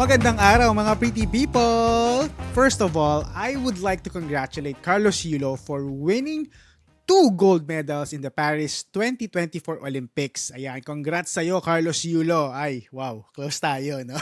Magandang araw mga pretty people! First of all, I would like to congratulate Carlos Yulo for winning 2 gold medals in the Paris 2024 Olympics. Ayan, congrats sa'yo Carlos Yulo. Ay, wow, close tayo, no?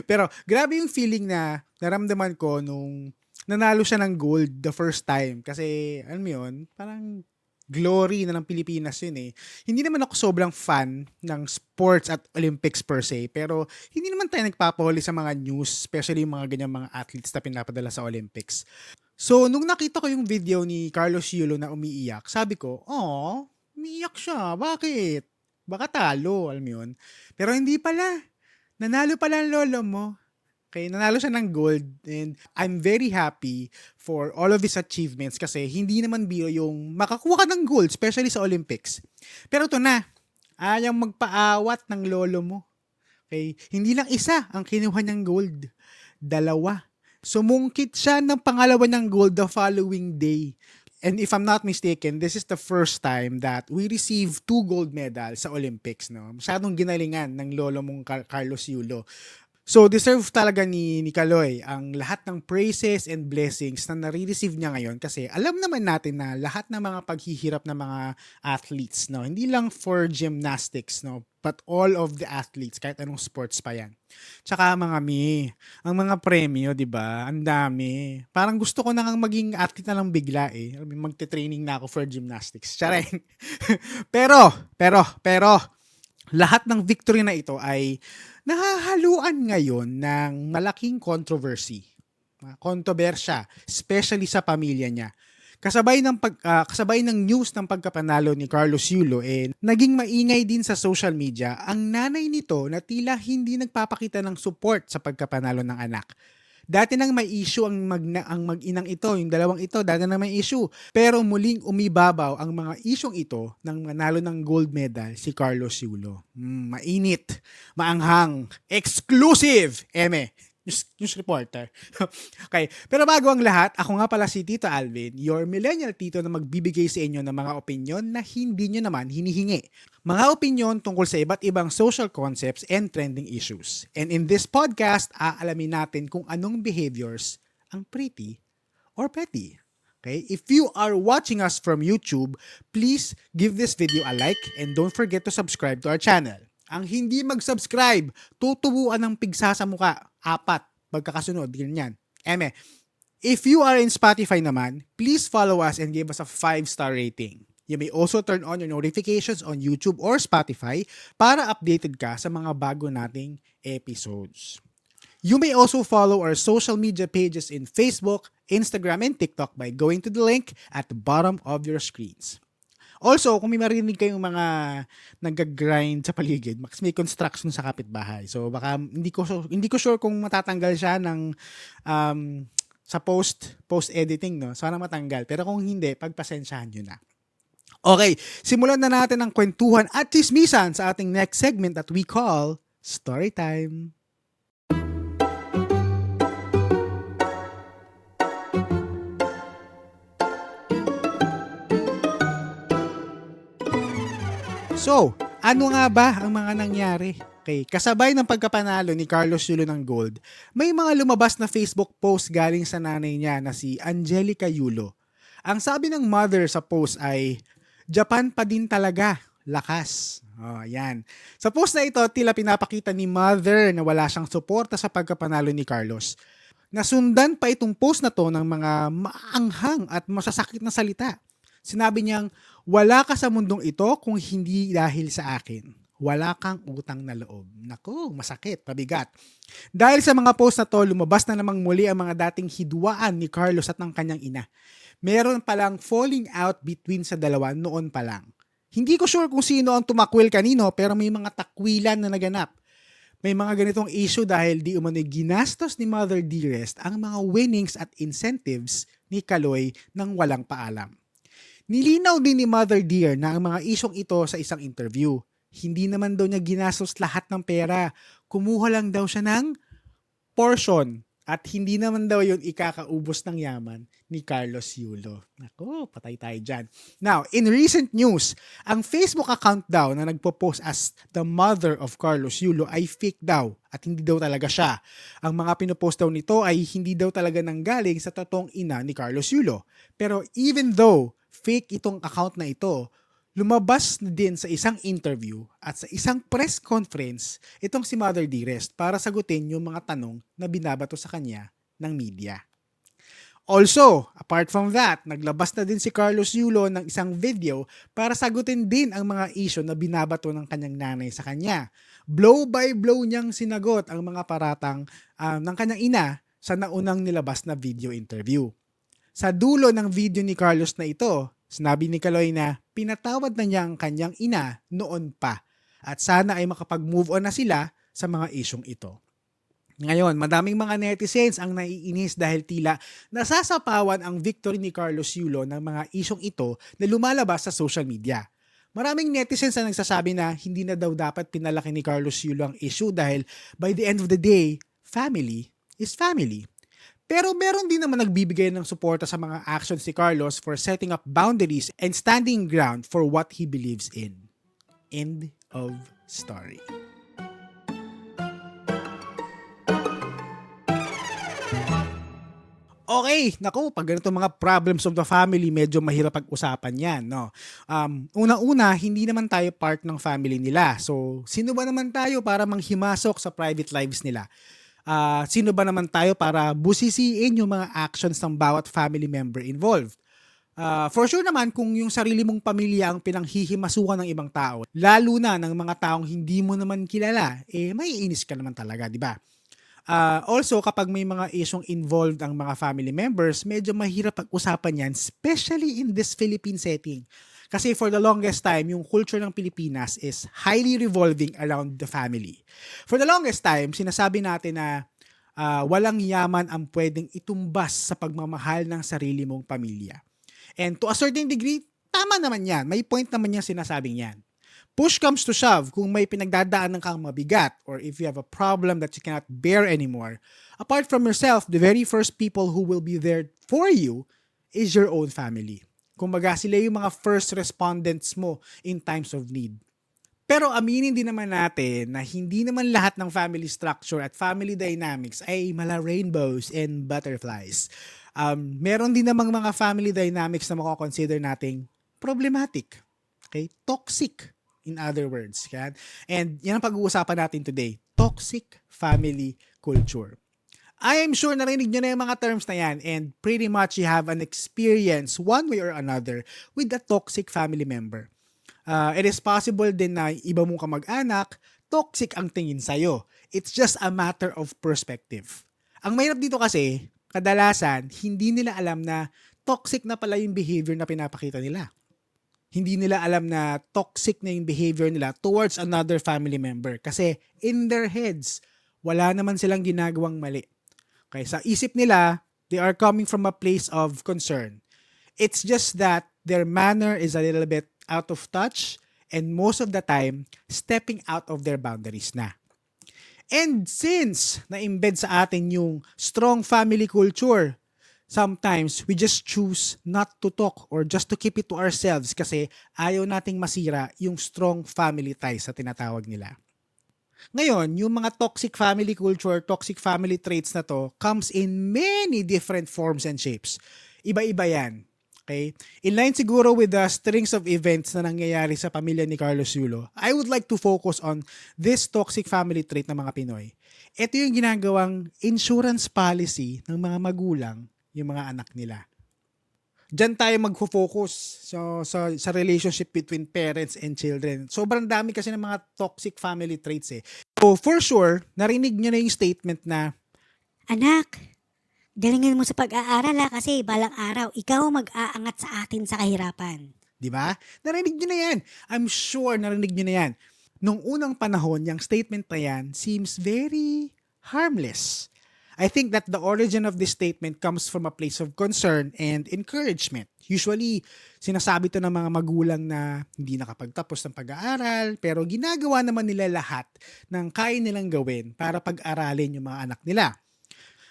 Pero grabe yung feeling na naramdaman ko nung nanalo siya ng gold the first time. Kasi, alam mo yun, parang glory na ng Pilipinas yun eh. Hindi naman ako sobrang fan ng sports at Olympics per se, pero hindi naman tayo nagpapahuli sa mga news, especially yung mga ganyang mga athletes na pinapadala sa Olympics. So, nung nakita ko yung video ni Carlos Yulo na umiiyak, sabi ko, umiiyak siya. Bakit? Baka talo, alam mo yun. Pero hindi pala. Nanalo pala ang lolo mo. Okay, nanalo siya ng gold and I'm very happy for all of his achievements kasi hindi naman biro yung makakuha ka ng gold, especially sa Olympics. Pero ito na, ayaw magpaawat ng lolo mo. Okay, hindi lang isa ang kinuha niyang gold, 2. Sumungkit siya ng pangalawa niyang gold the following day. And if I'm not mistaken, this is the first time that we receive 2 gold medals sa Olympics. No? Masyadong ginalingan ng lolo mong Carlos Yulo. So, deserve talaga ni Kaloy ang lahat ng praises and blessings na nare-receive niya ngayon kasi alam naman natin na lahat ng mga paghihirap ng mga athletes, no, hindi lang for gymnastics, no, but all of the athletes, kahit anong sports pa yan. Tsaka ang mga premyo, di ba? Ang dami. Parang gusto ko na ngang maging athlete na lang bigla eh. Magte-training na ako for gymnastics. Charing. pero, lahat ng victory na ito ay nahahaluan ngayon ng malaking controversy. Kontrobersya, especially sa pamilya niya. Kasabay ng news ng pagkapanalo ni Carlos Yulo naging maingay din sa social media ang nanay nito na tila hindi nagpapakita ng support sa pagkapanalo ng anak. Dati nang may issue ang mag-inang ito, yung dalawang ito, dati nang may issue. Pero muling umibabaw ang mga isyong ito nang manalo ng gold medal si Carlos Yulo. Mainit, maanghang, exclusive, news reporter. Okay, pero bago ang lahat, ako nga pala si Tito Alvin, your millennial tito na magbibigay sa inyo ng mga opinyon na hindi nyo naman hinihingi. Mga opinyon tungkol sa iba't ibang social concepts and trending issues. And in this podcast, aalamin natin kung anong behaviors ang pretty or petty. Okay? If you are watching us from YouTube, please give this video a like and don't forget to subscribe to our channel. Ang hindi mag-subscribe, tutubuan ng pigsa sa muka. 4, pagkakasunod, ganyan. If you are in Spotify naman, please follow us and give us a 5-star rating. You may also turn on your notifications on YouTube or Spotify para updated ka sa mga bago nating episodes. You may also follow our social media pages in Facebook, Instagram, and TikTok by going to the link at the bottom of your screens. Also, kung may marinig kayong mga nag-grind sa paligid, may construction sa kapitbahay. So baka hindi ko sure kung matatanggal siya ng sa post editing, no. Sana matanggal. Pero kung hindi, pagpasensyahan niyo na. Okay, simulan na natin ang kwentuhan at chismisan sa ating next segment that we call Storytime. So, ano nga ba ang mga nangyari? Okay, kasabay ng pagkapanalo ni Carlos Yulo ng gold, may mga lumabas na Facebook post galing sa nanay niya na si Angelica Yulo. Ang sabi ng mother sa post ay, Japan pa din talaga, lakas. Yan. Sa post na ito, tila pinapakita ni mother na wala siyang suporta sa pagkapanalo ni Carlos. Nasundan pa itong post na to ng mga maanghang at masasakit na salita. Sinabi niyang, wala ka sa mundong ito kung hindi dahil sa akin. Wala kang utang na loob. Naku, masakit, pabigat. Dahil sa mga post na to, lumabas na namang muli ang mga dating hidwaan ni Carlos at ng kanyang ina. Meron palang falling out between sa dalawa noon pa lang. Hindi ko sure kung sino ang tumakwil kanino pero may mga takwilan na naganap. May mga ganitong issue dahil di umano'y ginastos ni Mother Dearest ang mga winnings at incentives ni Kaloy nang walang paalam. Nilinaw din ni Mother Dear na ang mga isyong ito sa isang interview. Hindi naman daw niya ginastos lahat ng pera. Kumuha lang daw siya ng portion At hindi naman daw yun ikakaubos ng yaman ni Carlos Yulo. Naku, patay tayo dyan. Now, in recent news, ang Facebook account daw na nagpo-post as the mother of Carlos Yulo ay fake daw at hindi daw talaga siya. Ang mga pinopost daw nito ay hindi daw talaga nanggaling sa totoong ina ni Carlos Yulo. Pero even though fake itong account na ito, lumabas na din sa isang interview at sa isang press conference itong si Mother Dearest para sagutin yung mga tanong na binabato sa kanya ng media. Also, apart from that, naglabas na din si Carlos Yulo ng isang video para sagutin din ang mga issue na binabato ng kanyang nanay sa kanya. Blow by blow niyang sinagot ang mga paratang ng kanyang ina sa naunang nilabas na video interview. Sa dulo ng video ni Carlos na ito, sinabi ni Kaloy na pinatawad na niya ang kanyang ina noon pa at sana ay makapag-move on na sila sa mga isyong ito. Ngayon, madaming mga netizens ang naiinis dahil tila nasasapawan ang victory ni Carlos Yulo ng mga isyong ito na lumalabas sa social media. Maraming netizens ang nagsasabi na hindi na daw dapat pinalaki ni Carlos Yulo ang issue dahil by the end of the day, family is family. Pero meron din naman nagbibigay ng suporta sa mga actions ni Carlos for setting up boundaries and standing ground for what he believes in. End of story. Okay, naku, pag ganito mga problems of the family, medyo mahirap pag-usapan yan, no? Una-una, hindi naman tayo part ng family nila. So, sino ba naman tayo para manghimasok sa private lives nila? Sino ba naman tayo para busisiin yung mga actions ng bawat family member involved? For sure naman, kung yung sarili mong pamilya ang pinanghihimasukan ng ibang tao, lalo na ng mga taong hindi mo naman kilala, maiinis ka naman talaga, di ba? Also, kapag may mga isyong involved ang mga family members, medyo mahirap pag-usapan yan, especially in this Philippine setting. Kasi for the longest time, yung culture ng Pilipinas is highly revolving around the family. For the longest time, sinasabi natin na walang yaman ang pwedeng itumbas sa pagmamahal ng sarili mong pamilya. And to a certain degree, tama naman yan. May point naman yung sinasabing yan. Push comes to shove, kung may pinagdadaanan kang mabigat or if you have a problem that you cannot bear anymore, apart from yourself, the very first people who will be there for you is your own family. Kumbaga, sila yung mga first respondents mo in times of need. Pero aminin din naman natin na hindi naman lahat ng family structure at family dynamics ay mala rainbows and butterflies. Meron din namang mga family dynamics na mako-consider nating problematic. Okay? Toxic, in other words. Yan? And yan ang pag-uusapan natin today. Toxic family culture. I am sure narinig nyo na yung mga terms na yan and pretty much you have an experience one way or another with a toxic family member. It is possible din na iba mong kamag-anak, toxic ang tingin sa'yo. It's just a matter of perspective. Ang mahirap dito kasi, kadalasan, hindi nila alam na toxic na pala yung behavior na pinapakita nila. Hindi nila alam na toxic na yung behavior nila towards another family member. Kasi in their heads, wala naman silang ginagawang mali. Okay, sa isip nila, they are coming from a place of concern. It's just that their manner is a little bit out of touch and most of the time, stepping out of their boundaries na. And since na-embed sa atin yung strong family culture, sometimes we just choose not to talk or just to keep it to ourselves kasi ayaw nating masira yung strong family ties sa tinatawag nila. Ngayon, yung mga toxic family culture, toxic family traits na to comes in many different forms and shapes. Iba-iba yan. Okay? In line siguro with the strings of events na nangyayari sa pamilya ni Carlos Yulo, I would like to focus on this toxic family trait ng mga Pinoy. Ito yung ginagawang insurance policy ng mga magulang, yung mga anak nila. Diyan tayo magfo-focus sa relationship between parents and children. Sobrang dami kasi ng mga toxic family traits eh. So for sure, narinig nyo na yung statement na, Anak, galingin mo sa pag-aaral kasi balang araw ikaw mag-aangat sa atin sa kahirapan. di ba? Narinig nyo na yan. I'm sure narinig nyo na yan. Nung unang panahon, yung statement na yan seems very harmless. I think that the origin of this statement comes from a place of concern and encouragement. Usually, sinasabi to ng mga magulang na hindi nakapagtapos ng pag-aaral, pero ginagawa naman nila lahat ng kaya nilang gawin para pag-aralin yung mga anak nila.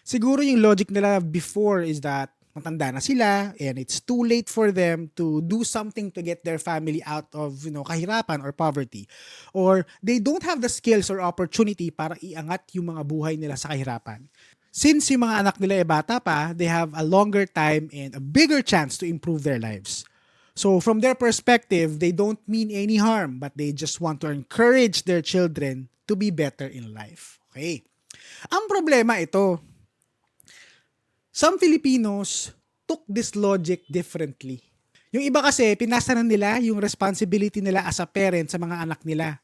Siguro yung logic nila before is that matanda na sila and it's too late for them to do something to get their family out of, kahirapan or poverty. Or they don't have the skills or opportunity para iangat yung mga buhay nila sa kahirapan. Since yung mga anak nila bata pa, they have a longer time and a bigger chance to improve their lives. So from their perspective, they don't mean any harm, but they just want to encourage their children to be better in life. Okay. Ang problema ito, some Filipinos took this logic differently. Yung iba kasi, pinasa na nila yung responsibility nila as a parent sa mga anak nila.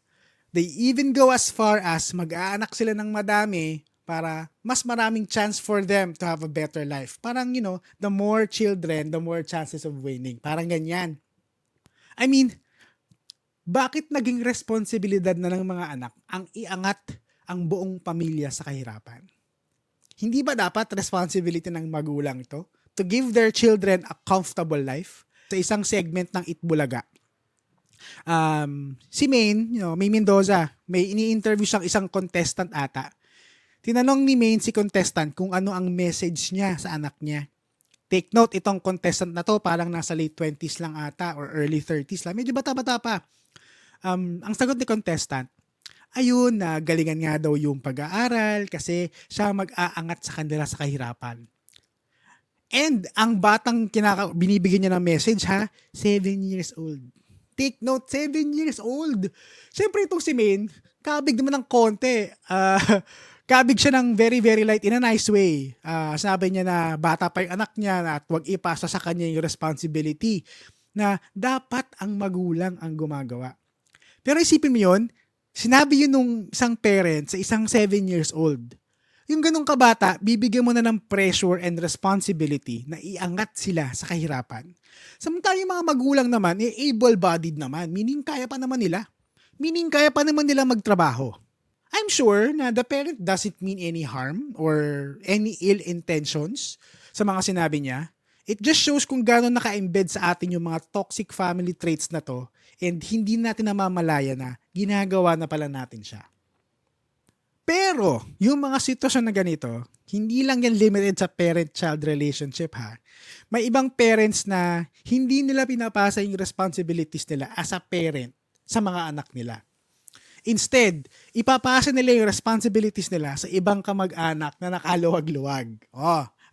They even go as far as mag-aanak sila ng madami para mas maraming chance for them to have a better life. Parang, the more children, the more chances of winning. Parang ganyan. I mean, bakit naging responsibilidad na ng mga anak ang iangat ang buong pamilya sa kahirapan? Hindi ba dapat responsibility ng magulang ito to give their children a comfortable life? Sa isang segment ng Itbulaga, si Maine, May Mendoza, may ini-interview siyang isang contestant ata. Tinanong ni Maine si contestant kung ano ang message niya sa anak niya. Take note, itong contestant na to parang nasa late 20s lang ata or early 30s lang. Medyo bata-bata pa. Ang sagot ni contestant, ayun, na galingan nga daw yung pag-aaral kasi siya mag-aangat sa kanila sa kahirapan. And ang batang binibigyan niya ng message 7 years old. Take note, 7 years old. Siyempre itong si Maine, kabig naman ng konti. Kabig siya ng very, very light in a nice way. Sabi niya na bata pa yung anak niya at huwag ipasa sa kanya yung responsibility na dapat ang magulang ang gumagawa. Pero isipin mo yun, sinabi yun nung isang parent sa isang 7 years old. Yung ganong kabata, bibigyan mo na ng pressure and responsibility na iangat sila sa kahirapan. Samantala yung mga magulang naman, able-bodied naman, meaning kaya pa naman nila. Meaning kaya pa naman nila magtrabaho. I'm sure na the parent doesn't mean any harm or any ill intentions sa mga sinabi niya. It just shows kung gano'n naka-embed sa atin yung mga toxic family traits na to and hindi natin namamalaya na ginagawa na pala natin siya. Pero, yung mga sitwasyon na ganito, hindi lang yan limited sa parent-child relationship ha. May ibang parents na hindi nila pinapasa yung responsibilities nila as a parent sa mga anak nila. Instead, ipapasa nila yung responsibilities nila sa ibang kamag-anak na nakaluwag-luwag.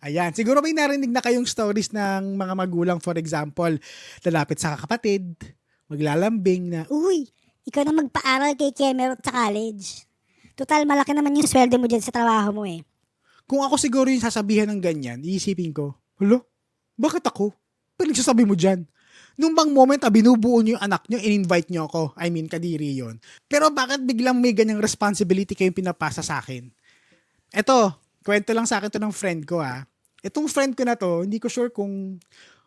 Ayan. Siguro may narinig na kayong stories ng mga magulang, for example, lalapit sa kakapatid, maglalambing na, Uy, ikaw na magpaaral kay Kemerot sa college. Total, malaki naman yung sweldo mo dyan sa trabaho mo eh. Kung ako siguro yung sasabihan ng ganyan, iisipin ko, bakit ako? Pinagsasabi mo dyan? Nung bang moment binubuo niyo yung anak niyo, in-invite niyo ako. I mean, kadiri yon. Pero bakit biglang may ganyang responsibility kayong pinapasa sa akin? Eto, kwento lang sa akin to ng friend ko Itong friend ko na to, hindi ko sure kung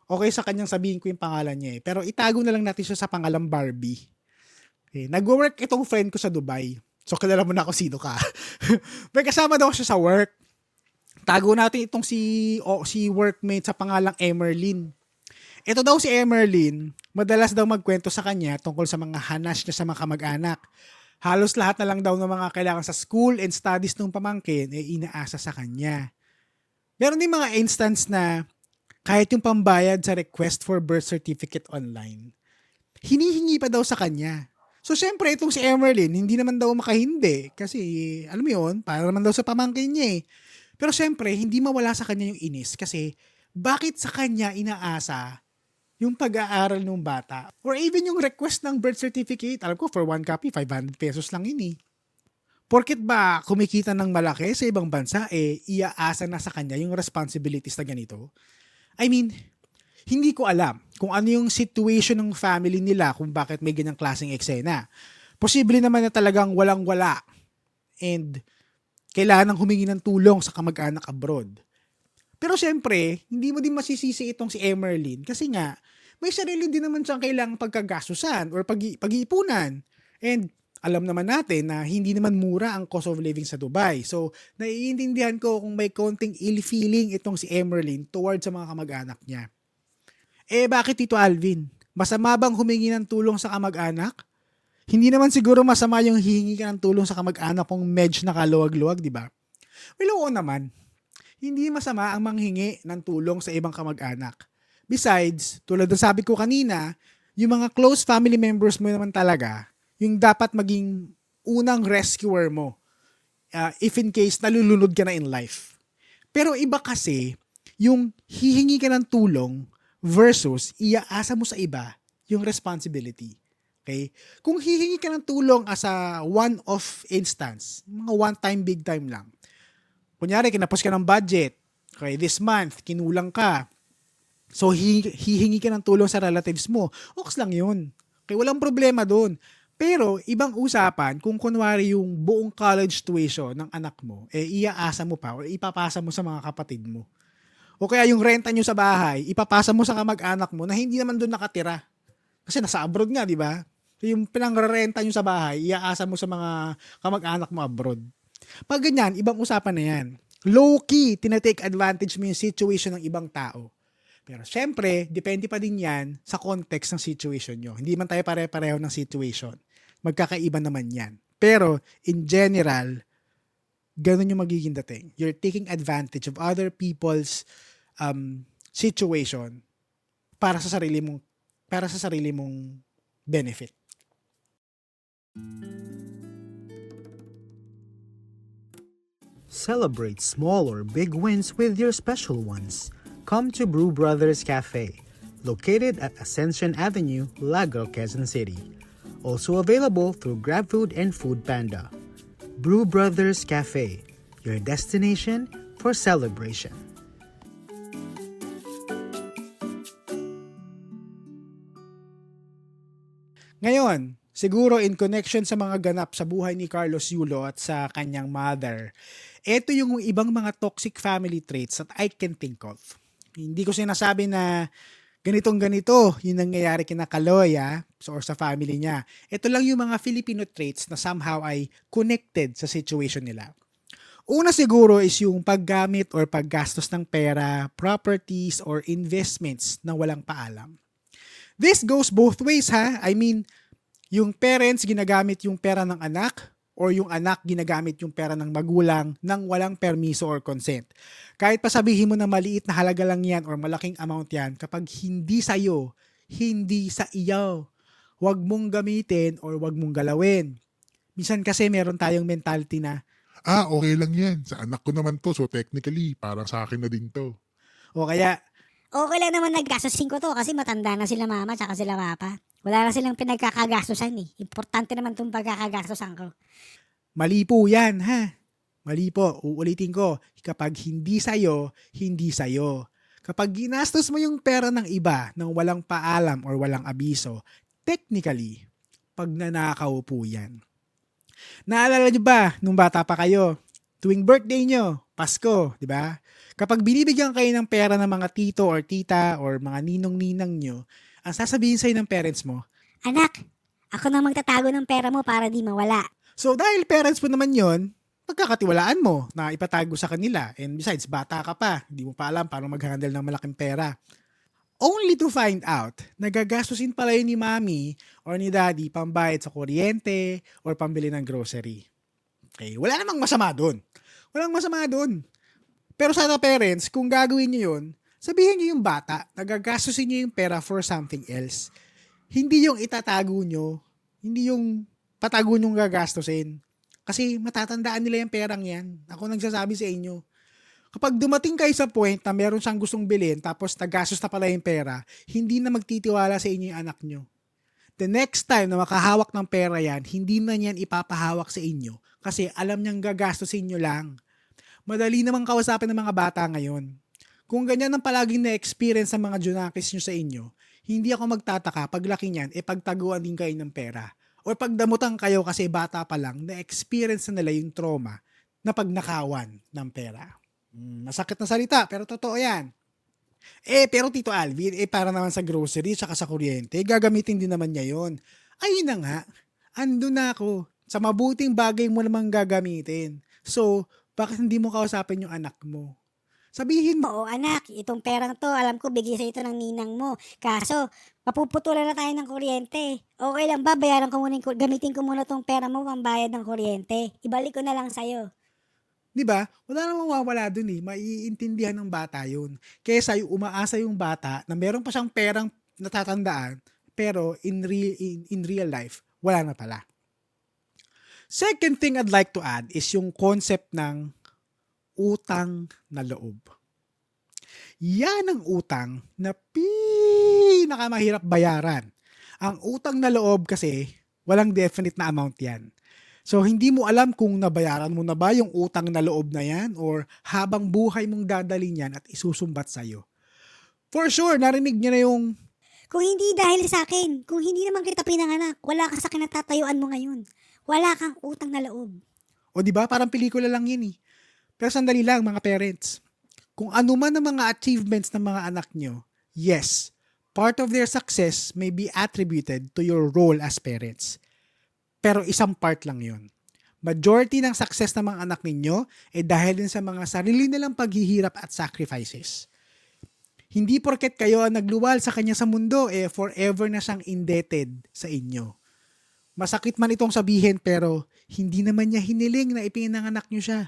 okay sa kanyang sabihin ko yung pangalan niya eh. Pero itago na lang natin siya sa pangalang Barbie. Okay, nag-work itong friend ko sa Dubai. So, kilala mo na ako sino ka. May kasama daw siya sa work. Tago natin itong si workmate sa pangalang Emerlyn. Ito daw si Emerlyn, madalas daw magkwento sa kanya tungkol sa mga hanas niya sa mga kamag-anak. Halos lahat na lang daw ng mga kailangan sa school and studies ng pamangkin inaasa sa kanya. Meron din mga instance na kahit yung pambayad sa request for birth certificate online, hinihingi pa daw sa kanya. So, syempre, itong si Emerlyn, hindi naman daw makahindi. Kasi, alam mo yun, para naman daw sa pamangkin niya eh. Pero syempre, hindi mawala sa kanya yung inis. Kasi, bakit sa kanya inaasa yung pag-aaral ng bata? Or even yung request ng birth certificate, alam ko, for one copy, 500 pesos lang yun eh. Porket ba kumikita ng malaki sa ibang bansa, iaasa na sa kanya yung responsibilities na ganito? I mean, hindi ko alam kung ano yung situation ng family nila kung bakit may ganyang klaseng eksena. Posible naman na talagang walang-wala and kailangan humingi ng tulong sa kamag-anak abroad. Pero syempre, hindi mo din masisisi itong si Emerlyn kasi nga, may sarili din naman siyang kailangang pagkagasusan or pag-iipunan. And alam naman natin na hindi naman mura ang cost of living sa Dubai. So, naiintindihan ko kung may konting ill feeling itong si Emerlyn towards sa mga kamag-anak niya. Bakit Tito Alvin? Masama bang humingi ng tulong sa kamag-anak? Hindi naman siguro masama yung hihingi ka ng tulong sa kamag-anak kung medyo nakaluwag-luwag, di ba? Well, oo naman. Hindi masama ang manghingi ng tulong sa ibang kamag-anak. Besides, tulad ng sabi ko kanina, yung mga close family members mo naman talaga, yung dapat maging unang rescuer mo if in case nalulunod ka na in life. Pero iba kasi, yung hihingi ka ng tulong versus iaasa mo sa iba yung responsibility. Okay? Kung hihingi ka ng tulong as a one-off instance, mga one-time, big time lang. Kunyari, kinapos ka ng budget. Okay, this month, kinulang ka. So, hihingi ka ng tulong sa relatives mo. Oks lang yun. Okay, walang problema doon. Pero, ibang usapan, kung kunwari yung buong college tuition ng anak mo, iaasa mo pa o ipapasa mo sa mga kapatid mo. O kaya yung renta nyo sa bahay, ipapasa mo sa kamag-anak mo na hindi naman doon nakatira. Kasi nasa abroad nga, di ba? So, yung pinangrerenta nyo sa bahay, iaasa mo sa mga kamag-anak mo abroad. Pag ganyan, ibang usapan na yan. Low-key, tinatake advantage mo yung situation ng ibang tao. Pero syempre, depende pa din yan sa context ng situation nyo. Hindi man tayo pare-pareho ng situation. Magkakaiba naman yan. Pero, in general, ganun yung magiging dating. You're taking advantage of other people's situation para sa sarili mong benefit. Celebrate small or big wins with your special ones. Come to Brew Brothers Cafe, located at Ascension Avenue, Lagro, Quezon City. Also available through GrabFood and Food Panda. Brew Brothers Cafe, your destination for celebration. Ngayon, siguro in connection sa mga ganap sa buhay ni Carlos Yulo at sa kanyang mother, ito yung ibang mga toxic family traits that I can think of. Hindi ko sinasabi na ganitong-ganito yung nangyayari kina Kaloy or sa family niya. Ito lang yung mga Filipino traits na somehow ay connected sa situation nila. Una siguro is yung paggamit or paggastos ng pera, properties, or investments na walang paalam. This goes both ways I mean, yung parents ginagamit yung pera ng anak or yung anak ginagamit yung pera ng magulang nang walang permiso or consent. Kahit pa sabihin mo na maliit na halaga lang yan or malaking amount yan, kapag hindi sa'yo, hindi sa iyo, wag mong gamitin or wag mong galawin. Minsan kasi meron tayong mentality na, okay lang yan. Sa anak ko naman to. So technically, parang sa akin na din to. o kaya, Okay lang naman naggastosin ko to kasi matanda na sila mama tsaka sila papa. Wala na silang pinagkakagastosan eh. Importante naman itong pagkakagastosan ko. mali po yan Mali po, uulitin ko, kapag hindi sa'yo, hindi sa'yo. Kapag ginastos mo yung pera ng iba nang walang paalam or walang abiso, technically, pagnanakaw po yan. Naalala nyo ba, nung bata pa kayo, tuwing birthday nyo, Pasko, di ba? Kapag binibigyan kayo ng pera ng mga tito or tita or mga ninong-ninang nyo, ang sasabihin sa'yo ng parents mo, Anak, ako na magtatago ng pera mo para di mawala. so dahil parents mo naman yon, pagkakatiwalaan mo na ipatago sa kanila. And besides, bata ka pa, hindi mo pa alam paano mag-handle ng malaking pera. Only to find out, nagagastusin pala yun ni mami or ni daddy pambayad sa kuryente or pambili ng grocery. Okay, wala namang masama doon. Walang masama doon. Pero sana parents, kung gagawin nyo yun, sabihin nyo yung bata, nagagastusin nyo yung pera for something else. Hindi yung itatago nyo, hindi yung patago nyong gagastusin. Kasi matatandaan nila yung perang yan. Ako nagsasabi sa inyo. Kapag dumating kayo sa point na meron siyang gustong bilhin tapos nagastos na pala yung pera, hindi na magtitiwala sa inyo yung anak nyo. The next time na makahawak ng pera yan, hindi na yan ipapahawak sa inyo kasi alam niyang gagastusin nyo lang. Madali namang kausapin ng mga bata ngayon. Kung ganyan ang palaging na-experience ng mga junakis nyo sa inyo, hindi ako magtataka paglaki niyan, pagtaguan din kayo ng pera. O pagdamutan kayo kasi bata pa lang, na-experience na nila yung trauma na pagnakawan ng pera. Masakit na salita, pero totoo yan. Pero Tito Alvin, para naman sa grocery tsaka sa kuryente, gagamitin din naman niya yun. Ayun na nga, ando na ako. Sa mabuting bagay mo namang gagamitin. So, bakit hindi mo kausapin yung anak mo? Sabihin mo, Oo anak, itong perang to, alam ko bigay sa ito ng ninang mo. Kaso, mapuputulan na tayo ng kuryente. Okay lang ba, bayaran ko muna, gamitin ko muna tong pera mo pambayad ng kuryente. Ibalik ko na lang sa'yo. 'Di ba? Wala namang mawawala dun eh. Maiintindihan ng bata yun. Kaysa yung umaasa yung bata na meron pa siyang perang natatandaan, pero in real life, wala na pala. Second thing I'd like to add is yung concept ng utang na loob. Yan ang utang na pinakamahirap bayaran. Ang utang na loob kasi, walang definite na amount yan. So, hindi mo alam kung nabayaran mo na ba yung utang na loob na yan or habang buhay mong dadalhin yan at isusumbat sa'yo. For sure, narinig niyo na yung, Kung hindi dahil sa akin, kung hindi naman kita pinanganak, wala ka sa kinatatayuan mo ngayon. Wala kang utang na loob. o di ba parang pelikula lang yun eh. Pero sandali lang mga parents. Kung ano man ang mga achievements ng mga anak nyo, yes, part of their success may be attributed to your role as parents. Pero isang part lang yun. Majority ng success ng mga anak ninyo ay dahil din sa mga sarili nilang paghihirap at sacrifices. Hindi porket kayo ang nagluwal sa kanya sa mundo, forever na siyang indebted sa inyo. Masakit man itong sabihin pero hindi naman niya hiniling na ipinanganak niyo siya.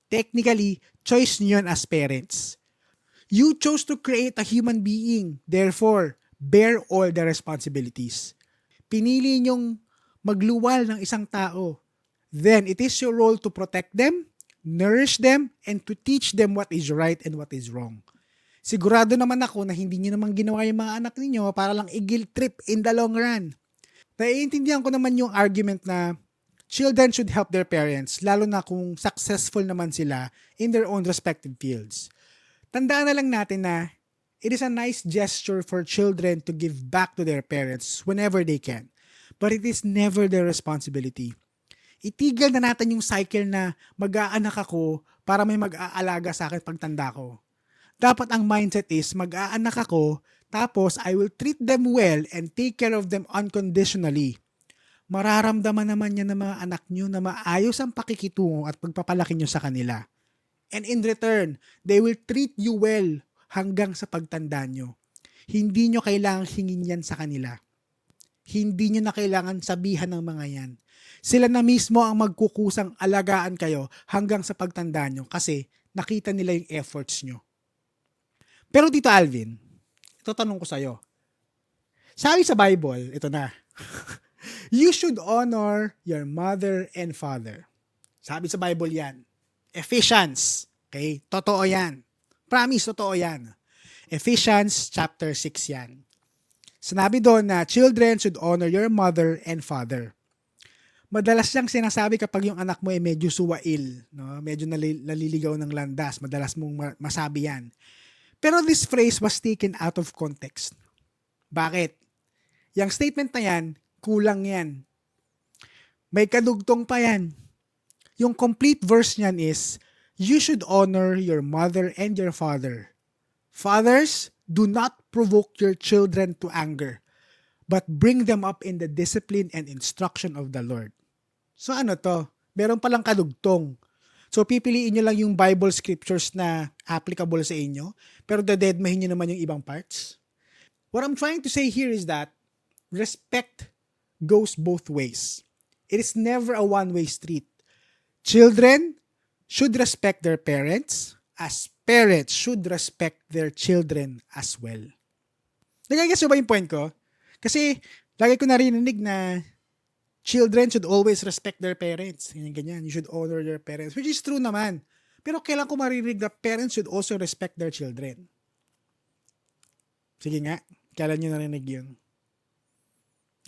Technically, choice niyo yun as parents. You chose to create a human being, therefore, bear all the responsibilities. Pinili niyong magluwal ng isang tao. Then, it is your role to protect them, nourish them, and to teach them what is right and what is wrong. Sigurado naman ako na hindi niyo naman ginawa yung mga anak ninyo para lang i-guilt trip in the long run. Naiintindihan ko naman yung argument na children should help their parents, lalo na kung successful naman sila in their own respective fields. Tandaan na lang natin na it is a nice gesture for children to give back to their parents whenever they can. But it is never their responsibility. Itigil na natin yung cycle na mag-aanak ako para may mag-aalaga sa akin pagtanda ko. Dapat ang mindset is mag-aanak ako tapos I will treat them well and take care of them unconditionally. Mararamdaman naman yan ng mga anak nyo na maayos ang pakikitungo at pagpapalaki nyo sa kanila. And in return, they will treat you well hanggang sa pagtanda nyo. Hindi nyo kailangang hingin yan sa kanila. Hindi nyo na kailangan sabihan ng mga yan. Sila na mismo ang magkukusang alagaan kayo hanggang sa pagtanda nyo kasi nakita nila yung efforts nyo. Pero Tito Alvin, ito tanong ko sa'yo. Sabi sa Bible, ito na, you should honor your mother and father. Sabi sa Bible yan. Ephesians. Okay? Totoo yan. Promise, totoo yan. Ephesians chapter 6 yan. Sinabi doon na children should honor your mother and father. Madalas siyang sinasabi kapag yung anak mo ay medyo suwail, no? Medyo naliligaw ng landas, madalas mong masabi yan. Pero this phrase was taken out of context. Bakit? Yang statement na yan, kulang yan. May kadugtong pa yan. Yung complete verse niyan is, you should honor your mother and your father. Fathers, do not provoke your children to anger, but bring them up in the discipline and instruction of the Lord. So ano to? Meron palang kadugtong. So pipiliin nyo lang yung Bible scriptures na applicable sa inyo, pero dadedmahin nyo naman yung ibang parts. What I'm trying to say here is that respect goes both ways. It is never a one-way street. Children should respect their parents as parents should respect their children as well. Nagigets ba yung point ko? Kasi lagi ko narinig na children should always respect their parents. Ganyan. You should honor your parents. Which is true naman. Pero kailan ko maririnig na parents should also respect their children? Sige nga. Kailan nyo narinig yun?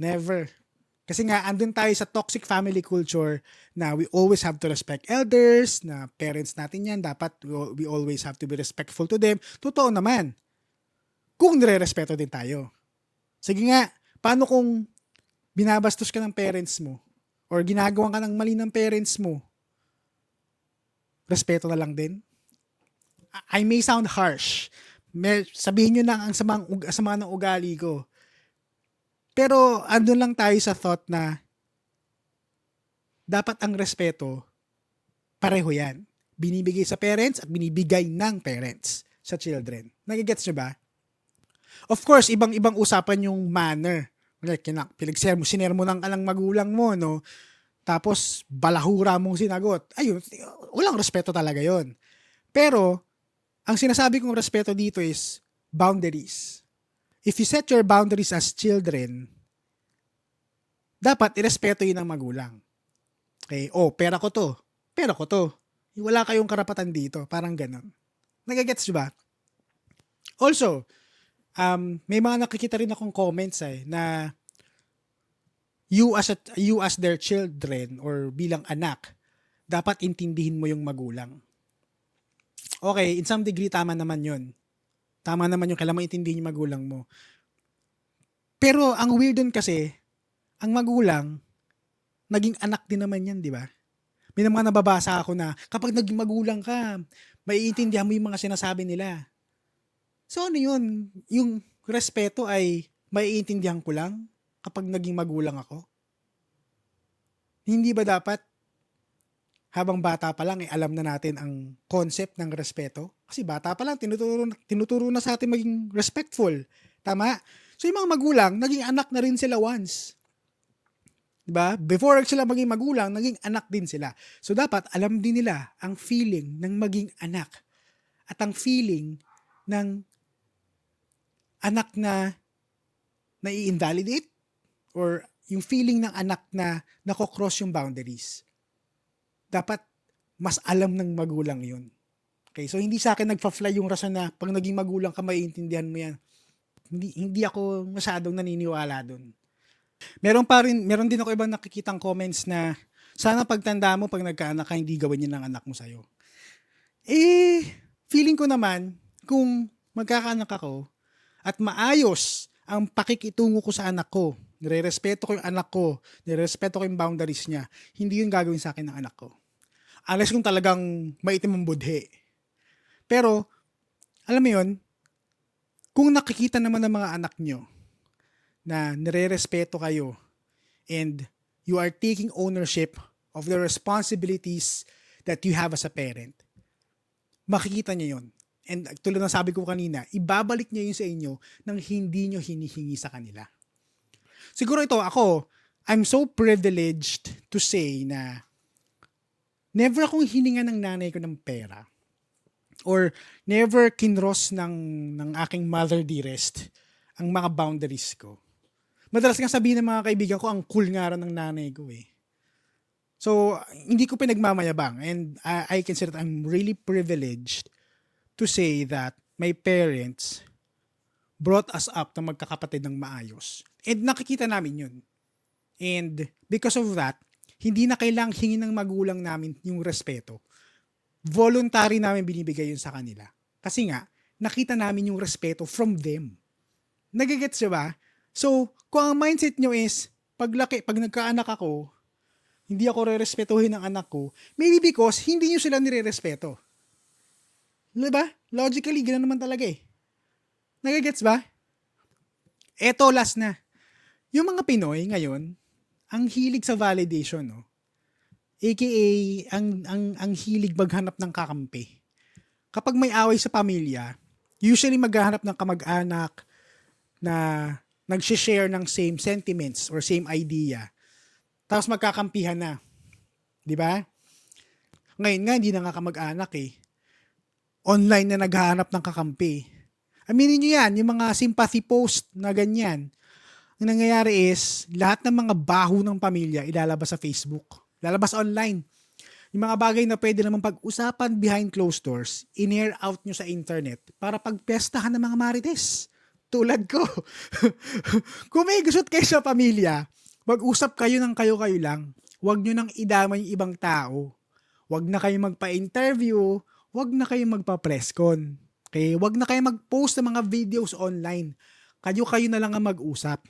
Never. Kasi nga, andun tayo sa toxic family culture na we always have to respect elders, na parents natin yan, dapat we always have to be respectful to them. Totoo naman. Kung nire-respeto din tayo. Sige nga, paano kung binabastos ka ng parents mo or ginagawa ka ng mali ng parents mo? Respeto na lang din? I may sound harsh. Sabihin nyo na ang sama ng ugali ko. Pero andun lang tayo sa thought na dapat ang respeto pareho yan. Binibigay sa parents at binibigay ng parents sa children. Nagigets nyo ba? Of course, ibang-ibang usapan yung manner. Like, sinermonan ka ng magulang mo, no? tapos balahura mong sinagot. Ayun, walang respeto talaga yon. Pero, ang sinasabi kong respeto dito is boundaries. If you set your boundaries as children, dapat irespeto yun ng magulang. Okay, pera ko to. Pera ko to. Wala kayong karapatan dito. Parang ganon. Nagagets ba? Also, may mga nakikita rin akong comments na you as their children or bilang anak, dapat intindihin mo yung magulang. Okay, in some degree, tama naman yun. Tama naman yung kailangan mo intindihin yung magulang mo. Pero ang weird dun kasi, ang magulang, naging anak din naman yan, di ba? May mga nababasa ako na kapag naging magulang ka, maiintindihan mo yung mga sinasabi nila. So ano yun? Yung respeto ay maiintindihan ko lang kapag naging magulang ako? Hindi ba dapat habang bata pa lang, alam na natin ang concept ng respeto? Kasi bata pa lang, tinuturo na sa atin maging respectful. Tama? So yung mga magulang, naging anak na rin sila once. Diba? Before sila maging magulang, naging anak din sila. So dapat alam din nila ang feeling ng maging anak. At ang feeling ng anak na nai-invalidate or yung feeling ng anak na nako-cross yung boundaries. Dapat mas alam ng magulang yun. Okay, so hindi sa akin nagpa-fly yung rason na pag naging magulang ka, maiintindihan mo yan. Hindi ako masyadong naniniwala dun. Meron din ako ibang nakikitang comments na sana pagtanda mo, pag nagkaanak ka, hindi gawin yan ng anak mo sa'yo. Feeling ko naman, kung magkakaanak ako at maayos ang pakikitungo ko sa anak ko, nire-respeto ko yung anak ko, nire-respeto ko yung boundaries niya, hindi yun gagawin sa akin ng anak ko. Unless kung talagang maitim ang budhe. Pero, alam mo yun, kung nakikita naman ng mga anak nyo na nire-respeto kayo and you are taking ownership of the responsibilities that you have as a parent, makikita nyo yun. And tulad ng sabi ko kanina, ibabalik niya yun sa inyo nang hindi nyo hinihingi sa kanila. Siguro ito, I'm so privileged to say na never akong hininga ng nanay ko ng pera. Or never kinross ng aking mother dearest ang mga boundaries ko. Madalas nga sabihin ng mga kaibigan ko, ang cool nga rin ng nanay ko eh. So, hindi ko pinagmamayabang. And I consider that I'm really privileged to say that my parents brought us up na magkakapatid ng maayos. And nakikita namin yun. And because of that, hindi na kailangang hingin ng magulang namin yung respeto. Voluntary namin binibigay yun sa kanila. Kasi nga, nakita namin yung respeto from them. Nagigets siya ba? So, kung ang mindset nyo is, pag nagkaanak ako, hindi ako re-respetuhin ng anak ko, maybe because hindi nyo sila nire-respeto. Diba? Logically, ganoon naman talaga eh. Nagigets ba? Eto, last na. Yung mga Pinoy ngayon, ang hilig sa validation, no? AKA, ang hilig maghanap ng kakampi. Kapag may away sa pamilya, usually maghahanap ng kamag-anak na nag-share ng same sentiments or same idea. Tapos magkakampihan na. Di ba? Ngayon nga, hindi na nga kamag-anak eh. Online na naghahanap ng kakampi. Aminin nyo yan, yung mga sympathy post na ganyan. Ang nangyayari is, lahat ng mga baho ng pamilya ilalabas sa Facebook. Lalabas online. Yung mga bagay na pwede naman pag-usapan behind closed doors, in-air out nyo sa internet para pagpestahan ng mga marites. Tulad ko. Kung may gusot kayo sa pamilya, mag-usap kayo ng kayo-kayo lang. Huwag nyo nang idamay yung ibang tao. Huwag na kayo magpa-interview. Huwag na kayo magpa-presscon. Okay? Huwag na kayo mag-post ng mga videos online. Kayo-kayo na lang ang mag-usap.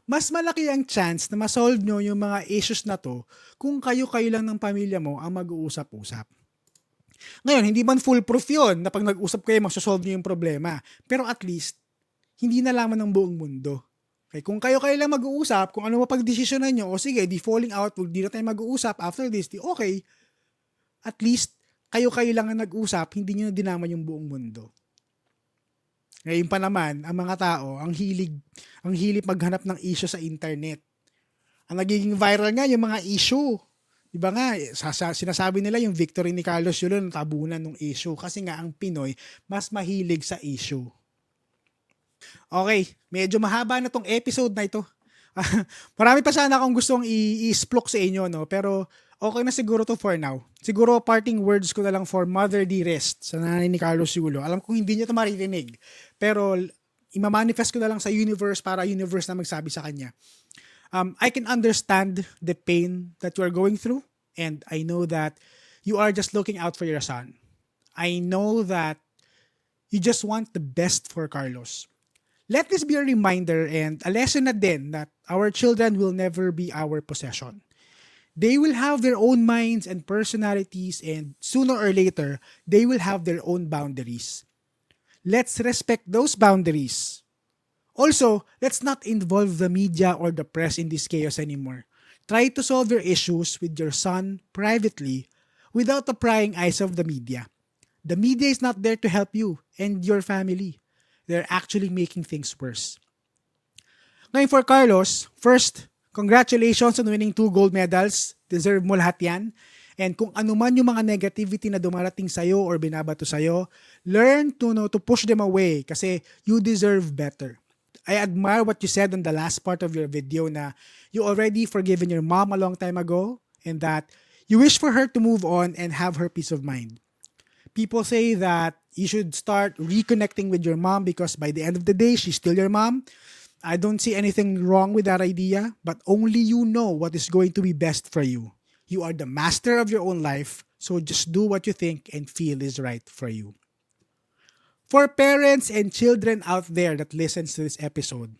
Mas malaki ang chance na ma-solve nyo yung mga issues na to kung kayo-kayo lang ng pamilya mo ang mag-uusap-usap. Ngayon, hindi man foolproof yun na pag nag-usap kayo, masasolve nyo yung problema. Pero at least, hindi nalaman ng buong mundo. Okay, kung kayo-kayo lang mag-uusap, kung ano mapag-desisyonan nyo, o sige, di falling out, di na tayo mag-uusap after this, di okay. At least, kayo-kayo lang ang nag-usap, hindi nyo dinaman yung buong mundo. Ngayon pa naman, ang mga tao, ang hilig maghanap ng issue sa internet. Ang nagiging viral nga, yung mga issue Iba nga, sinasabi nila yung victory ni Carlos Yulo tabunan ng issue kasi nga ang Pinoy mas mahilig sa issue. Okay, medyo mahaba na tong episode na ito. Marami pa sana akong gustong i-splok sa inyo, no? Pero okay na siguro to for now. Siguro parting words ko na lang for Mother Dearest sa nanay ni Carlos Yulo. Alam kong hindi niya to maririnig. Pero imamanifest ko na lang sa universe para universe na magsabi sa kanya. I can understand the pain that you are going through. And I know that you are just looking out for your son. I know that you just want the best for Carlos. Let this be a reminder and a lesson na din that our children will never be our possession. They will have their own minds and personalities, and sooner or later, they will have their own boundaries. Let's respect those boundaries. Also, let's not involve the media or the press in this chaos anymore. Try to solve your issues with your son privately without the prying eyes of the media. The media is not there to help you and your family. They're actually making things worse. Ngayon for Carlos, first, congratulations on winning 2 gold medals. Deserve mo lahat yan. And kung ano man yung mga negativity na dumarating sa'yo or binabato sa'yo, learn to push them away kasi you deserve better. I admire what you said on the last part of your video na you already forgiven your mom a long time ago and that you wish for her to move on and have her peace of mind. People say that you should start reconnecting with your mom because by the end of the day, she's still your mom. I don't see anything wrong with that idea, but only you know what is going to be best for you. You are the master of your own life, so just do what you think and feel is right for you. For parents and children out there that listens to this episode,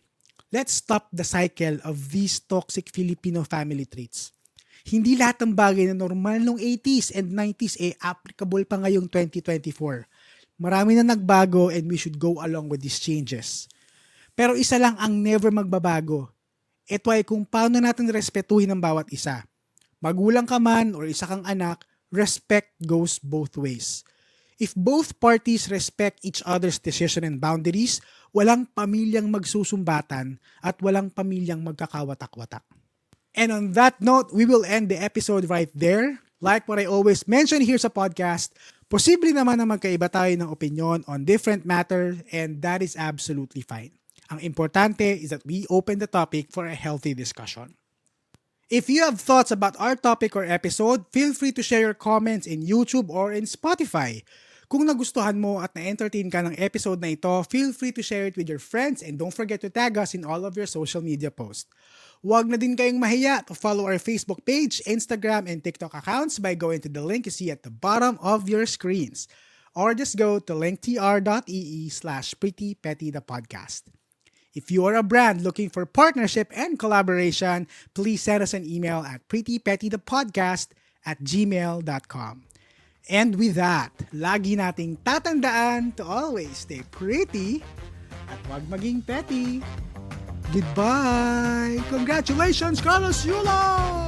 let's stop the cycle of these toxic Filipino family traits. Hindi lahat ng bagay na normal nung 80s and 90s applicable pa ngayong 2024. Marami na nagbago and we should go along with these changes. Pero isa lang ang never magbabago. Ito ay kung paano natin respetuhin ang bawat isa. Magulang ka man or isa kang anak, respect goes both ways. If both parties respect each other's decision and boundaries, walang pamilyang magsusumbatan at walang pamilyang magkakawatak-watak. And on that note, we will end the episode right there. Like what I always mention here sa podcast, posible naman na magkaiba tayo ng opinion on different matters and that is absolutely fine. Ang importante is that we open the topic for a healthy discussion. If you have thoughts about our topic or episode, feel free to share your comments in YouTube or in Spotify. Kung nagustuhan mo at na-entertain ka ng episode na ito, feel free to share it with your friends and don't forget to tag us in all of your social media posts. Huwag na din kayong mahiya to follow our Facebook page, Instagram, and TikTok accounts by going to the link you see at the bottom of your screens. Or just go to linktr.ee/prettypettythepodcast. If you are a brand looking for partnership and collaboration, please send us an email at prettypettythepodcast@gmail.com. And with that, lagi nating tatandaan to always stay pretty at huwag maging petty. Goodbye! Congratulations, Carlos Yulo!